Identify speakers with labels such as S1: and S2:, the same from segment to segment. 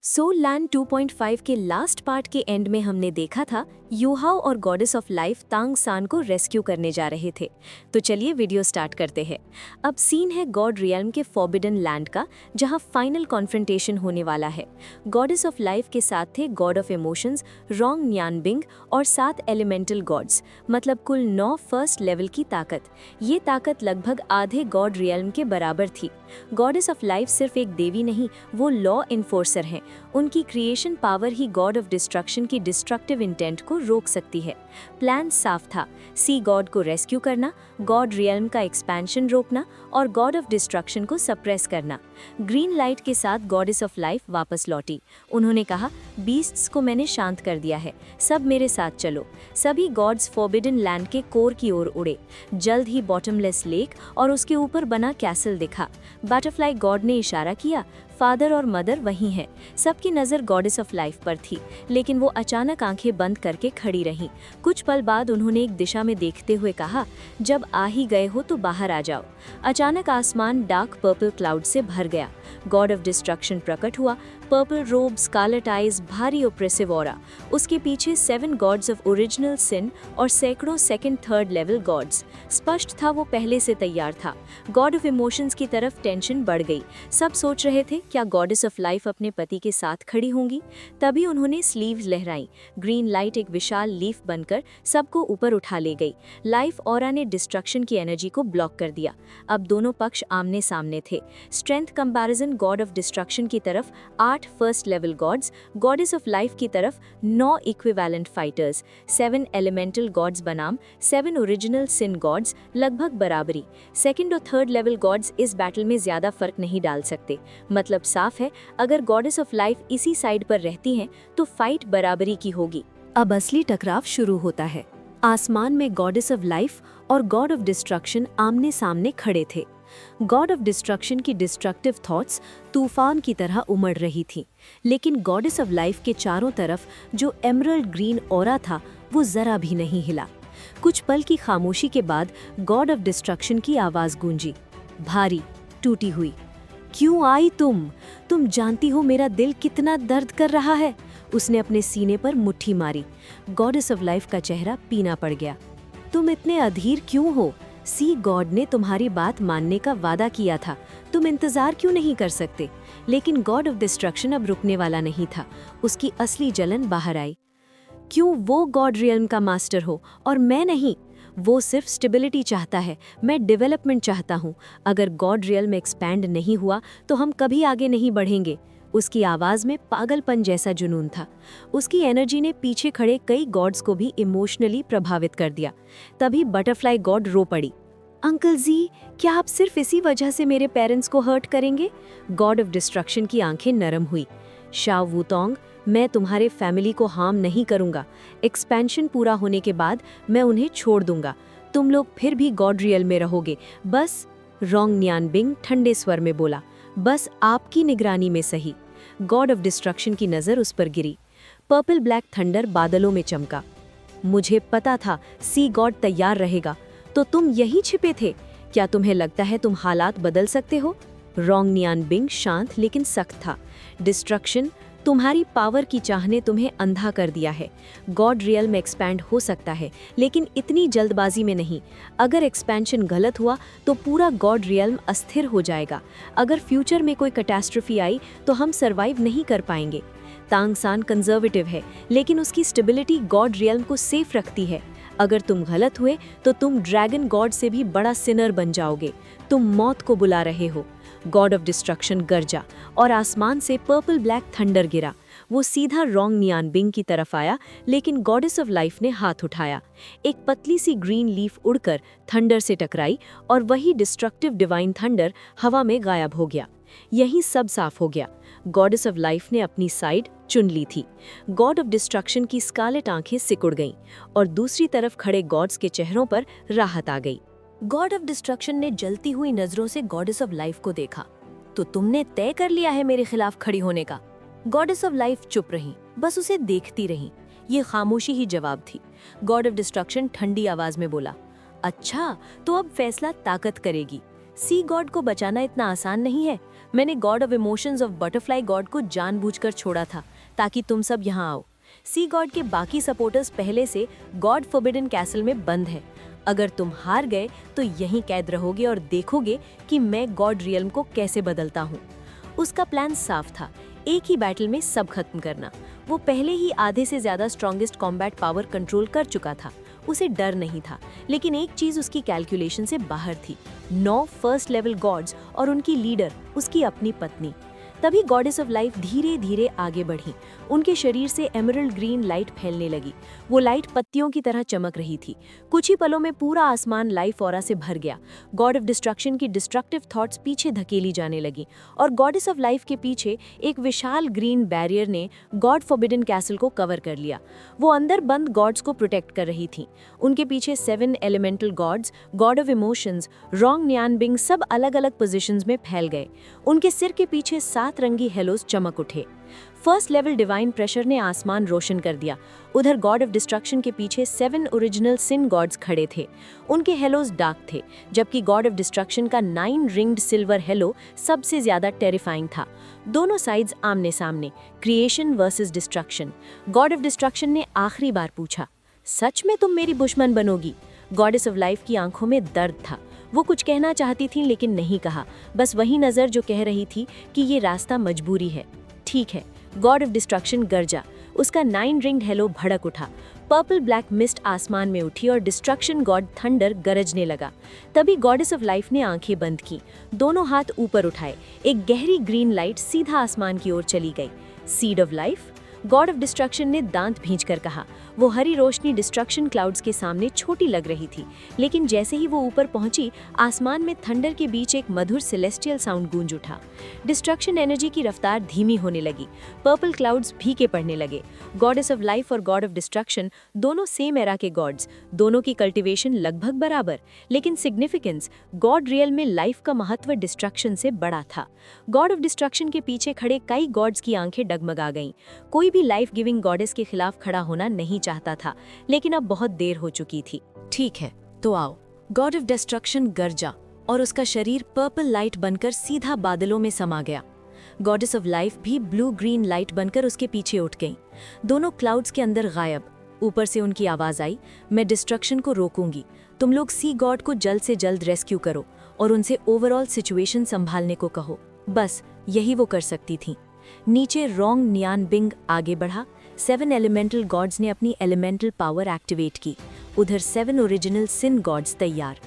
S1: Soul land 2.5 के last part के and में हमने देखा था यूहाओ और गॉडेस ऑफ लाइफ तांग सान को रेस्क्यू करने जा रहे थे। तो चलिए वीडियो स्टार्ट करते हैं। अब सीन है गॉड रियल्म के फॉरबिडन लैंड का, जहां फाइनल कॉन्फ्रंटेशन होने वाला है। गॉडेस ऑफ लाइफ के साथ थे गॉड ऑफ इमोशंस रोंग न्यानबिंग और 7 एलिमेंटल गॉड्स, मतलब कुल 9 फर्स्ट लेवल की ताकत। ये ताकत लगभग आधे गॉड रियल्म के बराबर थी। गॉडेस ऑफ लाइफ सिर्फ एक देवी नहीं, वो लॉ इन्फोर्सर हैं। उनकी creation power he God of destruction की डिस्ट्रक्टिव इंटेंट को रोक सकती है। प्लान साफ था, सी गॉड को रेस्क्यू करना, गॉड रियल्म का एक्सपेंशन रोकना और गॉड ऑफ डिस्ट्रक्शन को सप्रेस करना। ग्रीन लाइट के साथ गॉडेस ऑफ लाइफ वापस लौटी। उन्होंने कहा, बीस्ट्स को मैंने शांत कर दिया है, सब मेरे साथ चलो। सभी गॉड्स फॉरबिडन लैंड के कोर की ओर उड़े। जल्द ही बॉटमलेस लेक और उसके ऊपर बना कैसल दिखा। बटरफ्लाई गॉड ने इशारा किया, फादर और मदर वहीं हैं। सबकी नज़र गॉडेस ऑफ लाइफ पर थी, लेकिन वो अचानक आंखें बंद करके खड़ी रहीं। कुछ पल बाद उन्होंने एक दिशा में देखते हुए कहा, जब आ ही गए हो तो बाहर आ जाओ। अचानक आसमान डार्क पर्पल क्लाउड से भर गया। गॉड ऑफ डिस्ट्रक्शन प्रकट हुआ, पर्पल रोब, स्कारलेट आइज, भारी ओप्रेसिव ऑरा। उसके पीछे 7 गॉड्स ऑफ ओरिजिनल सिन और सैकड़ों सेकंड थर्ड लेवल गॉड्स। स्पष्ट था वो पहले से तैयार था। गॉड ऑफ इमोशंस की तरफ टेंशन बढ़ गई। सब सोच रहे थे, क्या गॉडेस ऑफ लाइफ अपने पति के साथ खड़ी होंगी? तभी उन्होंने स्लीव्स लहराई। ग्रीन लाइट एक विशाल लीफ बनकर सबको ऊपर उठा ले गई। लाइफ ऑरा ने डिस्ट्रक्शन की एनर्जी को ब्लॉक कर दिया। अब दोनों पक्ष आमने सामने थे। Strength comparison God of destruction की तरफ 8 first level gods, goddess of life की तरफ 9 इक्विवेलेंट फाइटर्स, 7 एलिमेंटल गॉड्स बनाम 7 ओरिजिनल सिन गॉड्स, लगभग बराबरी। सेकंड और थर्ड लेवल गॉड्स इस बैटल में ज्यादा फर्क नहीं डाल सकते। मतलब साफ है, अगर गॉडेस ऑफ लाइफ इसी साइड पर रहती हैं तो फाइट बराबरी की होगी। अब असली टकराव शुरू होता है। आसमान में गॉडेस ऑफ लाइफ और गॉड ऑफ डिस्ट्रक्शन आमने सामने खड़े थे। गॉड ऑफ डिस्ट्रक्शन की डिस्ट्रक्टिव थॉट्स तूफान की तरह उमड़ रही थीं, लेकिन गॉडेस ऑफ लाइफ के चारों तरफ जो एमरल्ड ग्रीन ऑरा था वो जरा भी नहीं हिला। कुछ पल की खामोशी के बाद गॉड ऑफ डिस्ट्रक्शन की आवाज गूंजी, भारी, टूटी हुई। क्यों आई तुम जानती हो मेरा दिल कितना दर्द कर रहा है। उसने अपने सीने पर मुट्ठी मारी। गॉडेस ऑफ लाइफ का चेहरा पीना पड़ गया। तुम इतने अधीर क्यों हो? सी गॉड ने तुम्हारी बात मानने का वादा किया था, तुम इंतजार क्यों नहीं कर सकते? लेकिन गॉड ऑफ डिस्ट्रक्शन अब रुकने वाला नहीं था। उसकी असली जलन बाहर आई। क्यों वो गॉड रियल्म का मास्टर हो और मैं नहीं? वो सिर्फ स्टेबिलिटी चाहता है, मैं डेवलपमेंट चाहता हूँ। अगर गॉड रियल्म एक्सपैंड नहीं हुआ तो हम कभी आगे नहीं बढ़ेंगे। उसकी आवाज़ में पागलपन जैसा जुनून था। उसकी एनर्जी ने पीछे खड़े कई गॉड्स को भी इमोशनली प्रभावित कर दिया। तभी बटरफ्लाई गॉड रो पड़ी। अंकल जी, क्या आप सिर्फ इसी वजह से मेरे पेरेंट्स को हर्ट करेंगे? गॉड ऑफ डिस्ट्रक्शन की आंखें नरम हुई। शाओ वुतोंग, मैं तुम्हारे फैमिली को हार्म नहीं करूंगा। एक्सपेंशन पूरा होने के बाद मैं उन्हें छोड़ दूंगा। तुम लोग फिर भी गॉड रियल में रहोगे, बस। रोंग न्यानबिंग ठंडे स्वर में बोला, बस आपकी निगरानी में सही। गॉड ऑफ डिस्ट्रक्शन की नज़र उस पर गिरी। पर्पल ब्लैक थंडर बादलों में चमका। मुझे पता था सी गॉड तैयार रहेगा, तो तुम यहीं छिपे थे। क्या तुम्हें लगता है तुम हालात बदल सकते हो? रोंग न्यानबिंग शांत लेकिन सख्त था। डिस्ट्रक्शन, तुम्हारी पावर की चाह ने तुम्हें अंधा कर दिया है। गॉड रियल में एक्सपैंड हो सकता है, लेकिन इतनी जल्दबाजी में नहीं। अगर एक्सपेंशन गलत हुआ तो पूरा गॉड रियल्म अस्थिर हो जाएगा। अगर फ्यूचर में कोई कैटास्ट्रोफी आई तो हम सरवाइव नहीं कर पाएंगे। तांग सान कंजर्वेटिव है, लेकिन उसकी स्टेबिलिटी गॉड रियल्म को सेफ रखती है। अगर तुम गलत हुए तो तुम ड्रैगन गॉड से भी बड़ा सिनर बन जाओगे। तुम मौत को बुला रहे हो। गॉड ऑफ डिस्ट्रक्शन गरजा और आसमान से पर्पल ब्लैक थंडर गिरा। वो सीधा रोंग न्यानबिंग की तरफ आया, लेकिन गॉडेस ऑफ लाइफ ने हाथ उठाया। एक पतली सी ग्रीन लीफ उड़कर थंडर से टकराई और वही डिस्ट्रक्टिव डिवाइन थंडर हवा में गायब हो गया। यही सब साफ हो गया। गॉडेस ऑफ लाइफ ने अपनी साइड चुन ली थी। गॉड ऑफ डिस्ट्रक्शन की स्कारलेट आंखें सिकुड़ गईं और दूसरी तरफ खड़े गॉड्स के चेहरों पर राहत आ गई। गॉड ऑफ डिस्ट्रक्शन ने जलती हुई नजरों से गॉडेस ऑफ लाइफ को देखा। तो तुमने तय कर लिया है मेरे खिलाफ खड़ी होने का? गॉडेस ऑफ लाइफ चुप रही, बस उसे देखती रही। ये खामोशी ही जवाब थी। गॉड ऑफ डिस्ट्रक्शन ठंडी आवाज में बोला, अच्छा, तो अब फैसला ताकत करेगी। सी गॉड को बचाना इतना आसान नहीं है। मैंने God of emotions of butterfly God को जानबूझकर छोड़ा था ताकि तुम सब यहाँ आओ। सी गॉड के बाकी सपोर्टर्स पहले से गॉड फॉरबिडन कैसल में बंद है। अगर तुम हार गए तो यहीं कैद रहोगे और देखोगे कि मैं गॉड रियल्म को कैसे बदलता हूँ। उसका प्लान साफ था, एक ही बैटल में सब खत्म करना। वो पहले ही आधे से ज्यादा स्ट्रॉन्गेस्ट कॉम्बैट पावर कंट्रोल कर चुका था, उसे डर नहीं था। लेकिन एक चीज उसकी कैलकुलेशन से बाहर थी, 9 फर्स्ट लेवल गॉड्स और उनकी लीडर उसकी अपनी पत्नी। तभी गॉडेस ऑफ लाइफ धीरे धीरे आगे बढ़ी। उनके शरीर से एमरल्ड ग्रीन लाइट फैलने लगी। वो लाइट पत्तियों की तरह चमक रही थी। कुछ ही पलों में पूरा आसमान लाइफ ऑरा से भर गया। गॉड ऑफ डिस्ट्रक्शन की डिस्ट्रक्टिव थॉट्स पीछे धकेली जाने लगी और गॉडेस ऑफ लाइफ के पीछे एक विशाल ग्रीन बैरियर ने गॉड फॉरबिडन कैसल को कवर कर लिया। वो अंदर बंद गॉड्स को प्रोटेक्ट कर रही थी। उनके पीछे 7 elemental gods, god of emotions, रोंग न्यानबिंग सब अलग अलग पोजीशंस में फैल गए। उनके सिर के पीछे 7 रंगी हेलोस चमक उठे। फर्स्ट लेवल डिवाइन प्रेशर ने आसमान रोशन कर दिया। उधर गॉड ऑफ डिस्ट्रक्शन के पीछे 7 ओरिजिनल सिन गॉड्स खड़े थे। उनके हेलोस डार्क थे, जबकि गॉड ऑफ डिस्ट्रक्शन का 9 रिंग्ड सिल्वर हेलो सबसे ज्यादा टेरिफाइंग था। दोनों साइड्स आमने सामने, creation versus destruction. God of destruction ने आखिरी बार पूछा, सच में तुम मेरी दुश्मन बनोगी? गॉडेस ऑफ लाइफ की आंखों में दर्द था। वो कुछ कहना चाहती थी लेकिन नहीं कहा, बस वही नजर जो कह रही थी कि ये रास्ता मजबूरी है। ठीक है, गॉड ऑफ डिस्ट्रक्शन गरजा। उसका 9 रिंग्ड हेलो भड़क उठा। पर्पल ब्लैक मिस्ट आसमान में उठी और डिस्ट्रक्शन गॉड थंडर गरजने लगा। तभी गॉडेस ऑफ लाइफ ने आंखें बंद की, दोनों हाथ ऊपर उठाए। एक गहरी ग्रीन लाइट सीधा आसमान की ओर चली गई। Seed of life? God of destruction ने दांत भींचकर कहा। वो हरी रोशनी डिस्ट्रक्शन क्लाउड्स के सामने छोटी लग रही थी, लेकिन जैसे ही वो ऊपर पहुंची, आसमान में थंडर के बीच एक मधुर सेलेस्टियल साउंड गूंज उठा। डिस्ट्रक्शन एनर्जी की रफ्तार धीमी होने लगी। पर्पल क्लाउड्स फीके पड़ने लगे। गॉडेस ऑफ लाइफ और गॉड ऑफ डिस्ट्रक्शन दोनों सेम एरा के गॉड्स, दोनों की कल्टीवेशन लगभग बराबर, लेकिन सिग्निफिकेंस, गॉड रियल में लाइफ का महत्व डिस्ट्रक्शन से बड़ा था। गॉड ऑफ डिस्ट्रक्शन के पीछे खड़े कई गॉड्स की आंखें डगमगा गईं। कोई भी लाइफ गिविंग गॉडेस के खिलाफ खड़ा होना नहीं चाहता था, लेकिन अब बहुत देर हो चुकी थी। ठीक है, तो आओ। गॉड ऑफ डिस्ट्रक्शन गरजा और उसका शरीर पर्पल लाइट बनकर सीधा बादलों में समा गया। गॉडेस ऑफ लाइफ भी ब्लू ग्रीन लाइट बनकर उसके पीछे उठ गईं। दोनों क्लाउड्स के अंदर गायब। ऊपर से उनकी आवाज आई, मैं डिस्ट्रक्शन को रोकूंगी। तुम लोग सी गॉड को जल्द से जल्द रेस्क्यू करो और उनसे ओवरऑल सिचुएशन संभालने को कहो। बस यही वो कर सकती थी। नीचे रोंग न्यानबिंग आगे बढ़ा। 7 एलिमेंटल गॉड्स ने अपनी एलिमेंटल पावर एक्टिवेट की। उधर 7 ओरिजिनल सिन गॉड्स तैयार।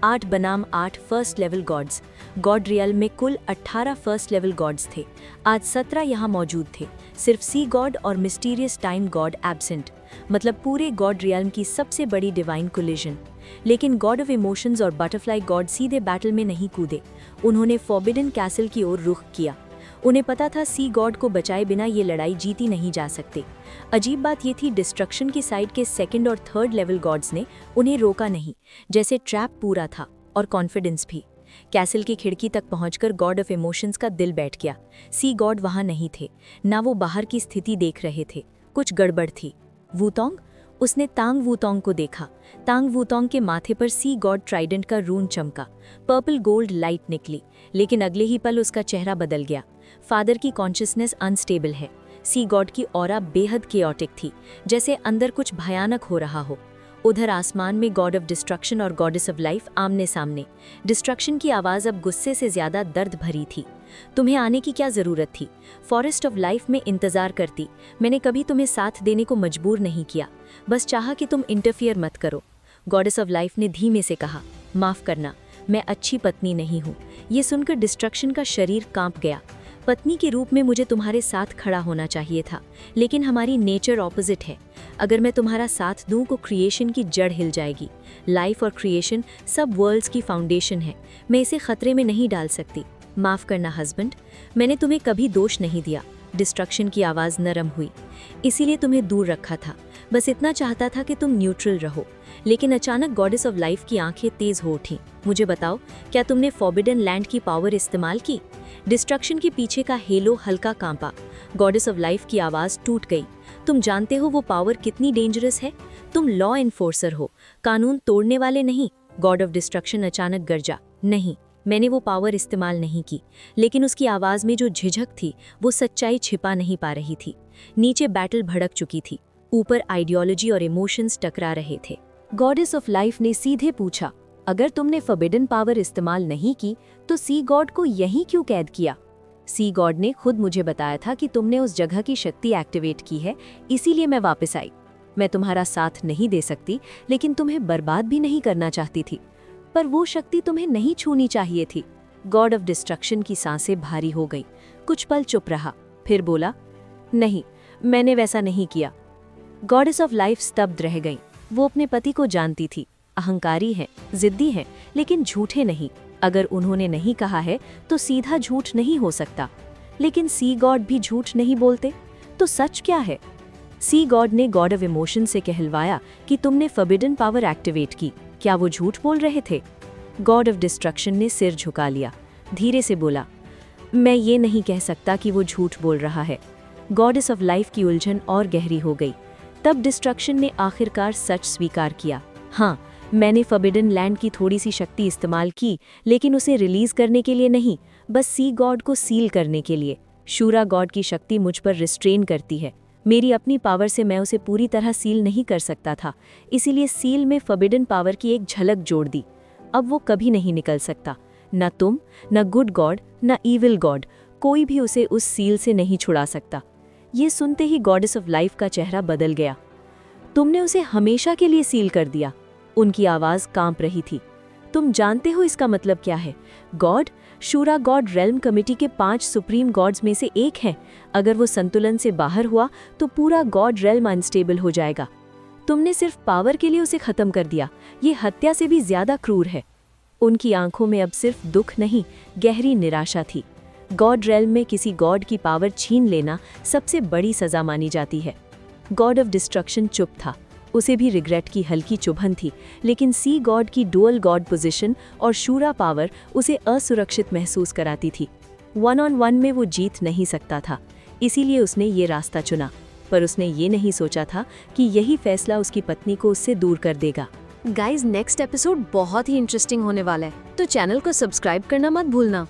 S1: 8 बनाम 8 first level gods. God real में कुल 18 फर्स्ट लेवल गॉड्स थे। आज 17 यहाँ मौजूद थे, सिर्फ सी गॉड और मिस्टीरियस टाइम गॉड एब्सेंट। मतलब पूरे गॉड रियल्म की सबसे बड़ी डिवाइन कोलिजन। लेकिन गॉड ऑफ इमोशंस और बटरफ्लाई गॉड सीधे बैटल में नहीं कूदे। उन्होंने फॉरबिडन कैसल की ओर रुख किया। उन्हें पता था सी गॉड को बचाए बिना ये लड़ाई जीती नहीं जा सकती। अजीब बात ये थी, डिस्ट्रक्शन की साइड के 2nd और 3rd लेवल गॉड्स ने उन्हें रोका नहीं, जैसे ट्रैप पूरा था और कॉन्फिडेंस भी। कैसल की खिड़की तक पहुंचकर गॉड ऑफ इमोशंस का दिल बैठ गया। सी गॉड वहां नहीं थे, ना वो बाहर की स्थिति देख रहे थे। कुछ गड़बड़ थी। वूतोंग? उसने तांग वूतोंग को देखा। तांग वूतोंग के माथे पर सी गॉड ट्राइडेंट का रून चमका। पर्पल गोल्ड लाइट निकली, लेकिन अगले ही पल उसका चेहरा बदल गया। फादर की कॉन्शियसनेस अनस्टेबल है। सी गॉड की ऑरा बेहद केओटिक थी, जैसे अंदर कुछ भयानक हो रहा हो। उधर आसमान में गॉड ऑफ डिस्ट्रक्शन और गॉडेस ऑफ लाइफ आमने सामने। डिस्ट्रक्शन की आवाज अब गुस्से से ज्यादा दर्द भरी थी। तुम्हें आने की क्या जरूरत थी? फॉरेस्ट ऑफ लाइफ में इंतजार करती। मैंने कभी तुम्हें साथ देने को मजबूर नहीं किया, बस चाहा कि तुम इंटरफियर मत करो। गॉडेस ऑफ लाइफ ने धीमे से कहा, माफ करना, मैं अच्छी पत्नी नहीं हूँ। ये सुनकर डिस्ट्रक्शन का शरीर कांप गया। पत्नी के रूप में मुझे तुम्हारे साथ खड़ा होना चाहिए था, लेकिन हमारी नेचर ऑपोजिट है। अगर मैं तुम्हारा साथ दूं तो क्रिएशन की जड़ हिल जाएगी। लाइफ और क्रिएशन सब वर्ल्ड्स की फाउंडेशन है। मैं इसे खतरे में नहीं डाल सकती। माफ करना हस्बैंड, मैंने तुम्हें कभी दोष नहीं दिया। डिस्ट्रक्शन की आवाज़ नरम हुई। इसीलिए तुम्हें दूर रखा था। बस इतना चाहता था कि तुम न्यूट्रल रहो। लेकिन अचानक गॉडेस ऑफ लाइफ की आंखें तेज हो उठीं। मुझे बताओ, क्या तुमने फॉरबिडन लैंड की पावर इस्तेमाल की? डिस्ट्रक्शन के पीछे का हेलो हल्का कांपा। गॉडेस ऑफ लाइफ की आवाज़ टूट गई। तुम जानते हो वो पावर कितनी डेंजरस है? तुम लॉ एनफोर्सर हो, कानून तोड़ने वाले नहीं। गॉड ऑफ डिस्ट्रक्शन अचानक गरजा, नहीं, मैंने वो पावर इस्तेमाल नहीं की, लेकिन उसकी आवाज़ में जो झिझक थी वो सच्चाई छिपा नहीं पा रही थी। नीचे बैटल भड़क चुकी थी, ऊपर आइडियोलॉजी और इमोशंस टकरा रहे थे। गॉडेस ऑफ लाइफ ने सीधे पूछा, अगर तुमने फॉरबिडन पावर इस्तेमाल नहीं की तो सी गॉड को यहीं क्यों कैद किया? सी गॉड ने खुद मुझे बताया था कि तुमने उस जगह की शक्ति एक्टिवेट की है, इसीलिए मैं वापस आई। मैं तुम्हारा साथ नहीं दे सकती, लेकिन तुम्हें बर्बाद भी नहीं करना चाहती थी। पर वो शक्ति तुम्हें नहीं छूनी चाहिए थी। गॉड ऑफ डिस्ट्रक्शन की सांसें भारी हो गई। कुछ पल चुप रहा, फिर बोला, नहीं, मैंने वैसा नहीं किया। गॉडेस ऑफ लाइफ स्तब्ध रह गई। वो अपने पति को जानती थी, अहंकारी हैं, जिद्दी हैं, लेकिन झूठे नहीं। अगर उन्होंने नहीं कहा है तो सीधा झूठ नहीं हो सकता। लेकिन सी गॉड भी झूठ नहीं बोलते, तो सच क्या है? सी गॉड ने गॉड ऑफ इमोशन से कहलवाया कि तुमने फॉरबिडन पावर एक्टिवेट की। क्या वो झूठ बोल रहे थे? गॉड ऑफ डिस्ट्रक्शन ने सिर झुका लिया, धीरे से बोला, मैं ये नहीं कह सकता कि वो झूठ बोल रहा है। गॉडेस ऑफ लाइफ की उलझन और गहरी हो गई। तब डिस्ट्रक्शन ने आखिरकार सच स्वीकार किया। हाँ, मैंने फॉरबिडन लैंड की थोड़ी सी शक्ति इस्तेमाल की, लेकिन उसे रिलीज करने के लिए नहीं, बस सी गॉड को सील करने के लिए। शूरा गॉड की शक्ति मुझ पर रिस्ट्रेन करती है। मेरी अपनी पावर से मैं उसे पूरी तरह सील नहीं कर सकता था, इसीलिए सील में फॉरबिडन पावर की एक झलक जोड़ दी। अब वो कभी नहीं निकल सकता। न तुम, न गुड गॉड, न ईविल गॉड, कोई भी उसे उस सील से नहीं छुड़ा सकता। ये सुनते ही गॉडेस ऑफ लाइफ का चेहरा बदल गया। तुमने उसे हमेशा के लिए सील कर दिया। उनकी आवाज़ कांप रही थी। तुम जानते हो इसका मतलब क्या है? गॉड, शूरा गॉड रेल्म कमिटी के 5 सुप्रीम गॉड्स में से एक है। अगर वो संतुलन से बाहर हुआ तो पूरा गॉड रेल्म अनस्टेबल हो जाएगा। तुमने सिर्फ पावर के लिए उसे खत्म कर दिया। ये हत्या से भी ज्यादा क्रूर है। उनकी आंखों में अब सिर्फ दुख नहीं, गहरी निराशा थी। गॉड रेल्म में किसी गॉड की पावर छीन लेना सबसे बड़ी सजा मानी जाती है। गॉड ऑफ डिस्ट्रक्शन चुप था। उसे भी रिग्रेट की हल्की चुभन थी, लेकिन सी गॉड की डुअल गॉड पोजीशन और शूरा पावर उसे असुरक्षित महसूस कराती थी। 1-on-1 में वो जीत नहीं सकता था, इसीलिए उसने ये रास्ता चुना। पर उसने ये नहीं सोचा था कि यही फैसला उसकी पत्नी को उससे दूर कर देगा। गाइज, नेक्स्ट एपिसोड बहुत ही इंटरेस्टिंग होने वाला है, तो चैनल को सब्सक्राइब करना मत भूलना।